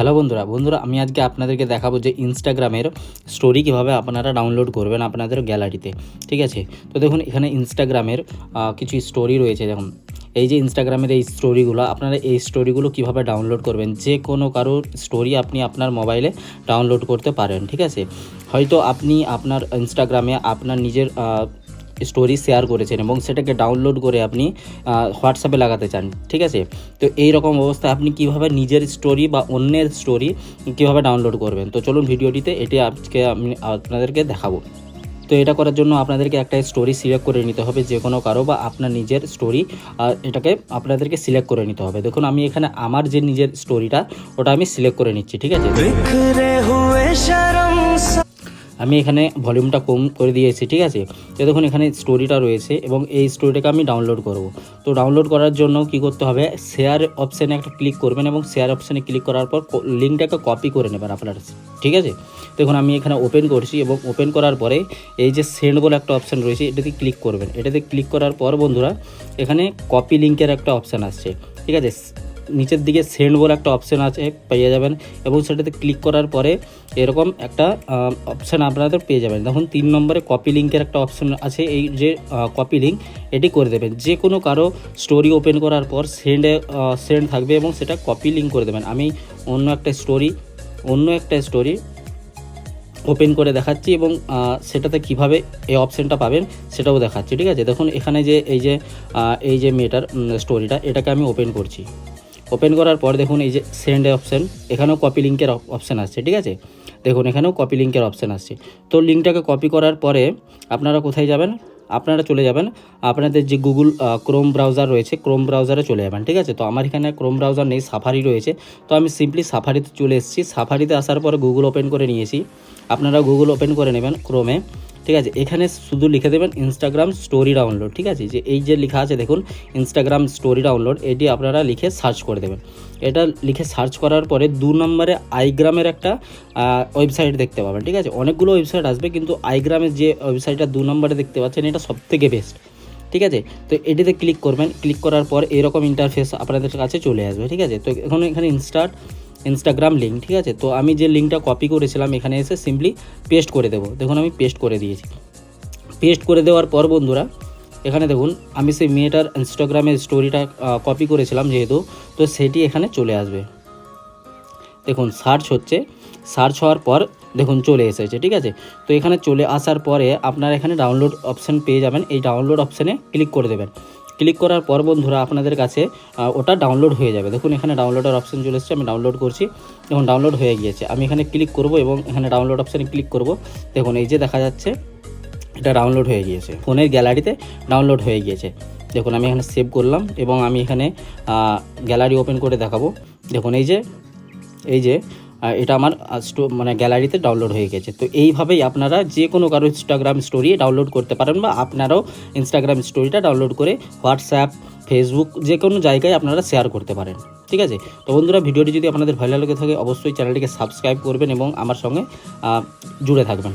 Hello বন্ধুরা আমি আজকে আপনাদেরকে দেখাবো যে ইনস্টাগ্রামের স্টোরি কিভাবে আপনারা ডাউনলোড করবেন আপনাদের গ্যালারিতে। ঠিক আছে, তো দেখুন এখানে ইনস্টাগ্রামের কিছু স্টোরি রয়েছে। যেমন এই যে ইনস্টাগ্রামের এই স্টোরিগুলো, আপনারা এই স্টোরিগুলো কিভাবে ডাউনলোড করবেন, যে কোনো কারোর স্টোরি আপনি আপনার মোবাইলে ডাউনলোড করতে পারেন। ঠিক আছে, হয়তো আপনি আপনার ইনস্টাগ্রামে আপনার নিজের স্টোরি শেয়ার করেছেন এবং সেটাকে ডাউনলোড করে আপনি হোয়াটসঅ্যাপে লাগাতে চান। ঠিক আছে, তো এই রকম অবস্থায় আপনি কিভাবে নিজের স্টোরি বা অন্যের স্টোরি কিভাবে ডাউনলোড করবেন, তো চলুন ভিডিওটিতে এটি আজকে আমি আপনাদেরকে দেখাবো। তো এটা করার জন্য আপনাদেরকে একটা স্টোরি সিলেক্ট করে নিতে হবে, যে কোনো কারো বা আপনার নিজের স্টোরি, এটাকে আপনাদেরকে সিলেক্ট করে নিতে হবে। দেখুন আমি এখানে আমার যে নিজের স্টোরিটা ওটা আমি সিলেক্ট করে নিচ্ছি। ঠিক আছে, আমি এখানে ভলিউমটা কম করে দিয়েছি। ঠিক আছে, তো দেখুন এখানে স্টোরিটা রয়েছে এবং এই স্টোরিটাকে আমি ডাউনলোড করব। তো ডাউনলোড করার জন্য কি করতে হবে, শেয়ার অপশানে একটা ক্লিক করবেন এবং শেয়ার অপশানে ক্লিক করার পর লিঙ্কটাকে কপি করে নেবেন আপনার। ঠিক আছে, দেখুন আমি এখানে ওপেন করছি এবং ওপেন করার পরে এই যে সেন্ড বলে একটা অপশান রয়েছে, এটাতে ক্লিক করবেন। এটাতে ক্লিক করার পর বন্ধুরা এখানে কপি লিঙ্কের একটা অপশান আসছে। ঠিক আছে, নিচের দিকে সেন্ড বলে একটা অপশান আছে, পেয়ে যাবেন এবং সেটাতে ক্লিক করার পরে এরকম একটা অপশান আপনাদের পেয়ে যাবেন। দেখুন 3 নম্বরে কপি লিঙ্কের একটা অপশান আছে। এই যে কপি লিঙ্ক এটি করে দেবেন। যে কোনো কারো স্টোরি ওপেন করার পর সেন্ড থাকবে এবং সেটা কপি লিঙ্ক করে দেবেন। আমি অন্য একটা স্টোরি ওপেন করে দেখাচ্ছি এবং সেটাতে কিভাবে এই অপশানটা পাবেন সেটাও দেখাচ্ছি। ঠিক আছে, দেখুন এখানে যে এই যে মেয়েটার স্টোরিটা, এটাকে আমি ওপেন করছি। ওপেন করার পর দেখুন এই যে সেন্ড অপশান, এখানেও কপি লিঙ্কের অপশান আসছে। ঠিক আছে, দেখুন এখানেও কপি লিঙ্কের অপশান আসছে। তো লিঙ্কটাকে কপি করার পরে আপনারা কোথায় যাবেন, আপনারা চলে যাবেন আপনাদের যে গুগল ক্রোম ব্রাউজার রয়েছে, ক্রোম ব্রাউজারে চলে যাবেন। ঠিক আছে, তো আমার এখানে ক্রোম ব্রাউজার নেই, সাফারি রয়েছে। তো আমি সিম্পলি সাফারিতে চলে এসেছি। সাফারিতে আসার পরে গুগল ওপেন করে নিয়েছি। আপনারা গুগল ওপেন করে নেবেন ক্রোমে। ঠিক আছে, এখানে শুধু লিখে দেবেন ইনস্টাগ্রাম স্টোরি ডাউনলোড। ঠিক আছে, যে এই যে লেখা আছে দেখুন ইনস্টাগ্রাম স্টোরি ডাউনলোড, এটি আপনারা লিখে সার্চ করে দেবেন। এটা লিখে সার্চ করার পরে 2 নম্বরে আইগ্রামের একটা ওয়েবসাইট দেখতে পাবেন। ঠিক আছে, অনেকগুলো ওয়েবসাইট আসবে কিন্তু আইগ্রামের যে ওয়েবসাইটটা 2 নম্বরে দেখতে পাচ্ছেন এটা সবথেকে বেস্ট। ঠিক আছে, তো এটিতে ক্লিক করবেন। ক্লিক করার পর এরকম ইন্টারফেস আপনাদের কাছে চলে আসবে। ঠিক আছে, তো এখানে ইনস্টাগ্রাম লিঙ্ক। ঠিক আছে, তো আমি যে লিঙ্কটা কপি করেছিলাম এখানে এসে সিম্পলি পেস্ট করে দেবো। দেখুন আমি পেস্ট করে দিয়েছি। পেস্ট করে দেওয়ার পর বন্ধুরা এখানে দেখুন আমি সেই মেয়েটার ইনস্টাগ্রামের স্টোরিটা কপি করেছিলাম যেহেতু, তো সেটি এখানে চলে আসবে। দেখুন সার্চ হচ্ছে, সার্চ হওয়ার পর দেখুন চলে এসেছে। ঠিক আছে, তো এখানে চলে আসার পরে আপনারা এখানে ডাউনলোড অপশান পেয়ে যাবেন। এই ডাউনলোড অপশানে ক্লিক করে দেবেন। ক্লিক করার পর বন্ধুরা আপনাদের কাছে ওটা ডাউনলোড হয়ে যাবে। দেখুন এখানে ডাউনলোডের অপশান চলে এসেছে, আমি ডাউনলোড করছি। দেখুন ডাউনলোড হয়ে গিয়েছে। আমি এখানে ক্লিক করব এবং এখানে ডাউনলোড অপশানে ক্লিক করব। দেখুন এই যে দেখা যাচ্ছে এটা ডাউনলোড হয়ে গিয়েছে, ফোনের গ্যালারিতে ডাউনলোড হয়ে গিয়েছে। দেখুন আমি এখানে সেভ করলাম এবং আমি এখানে গ্যালারি ওপেন করে দেখাবো। দেখুন এই যে এটা আমার মানে গ্যালারিতে ডাউনলোড হয়ে গেছে। তো এইভাবেই আপনারা যে কোনো কারো ইনস্টাগ্রাম স্টোরি ডাউনলোড করতে পারেন বা আপনারাও ইনস্টাগ্রাম স্টোরিটা ডাউনলোড করে হোয়াটসঅ্যাপ, ফেসবুক যে কোনো জায়গায় আপনারা শেয়ার করতে পারেন। ঠিক আছে, তো বন্ধুরা ভিডিওটি যদি আপনাদের ভালো লেগে থাকে অবশ্যই চ্যানেলটিকে সাবস্ক্রাইব করবেন এবং আমার সঙ্গে জুড়ে থাকবেন।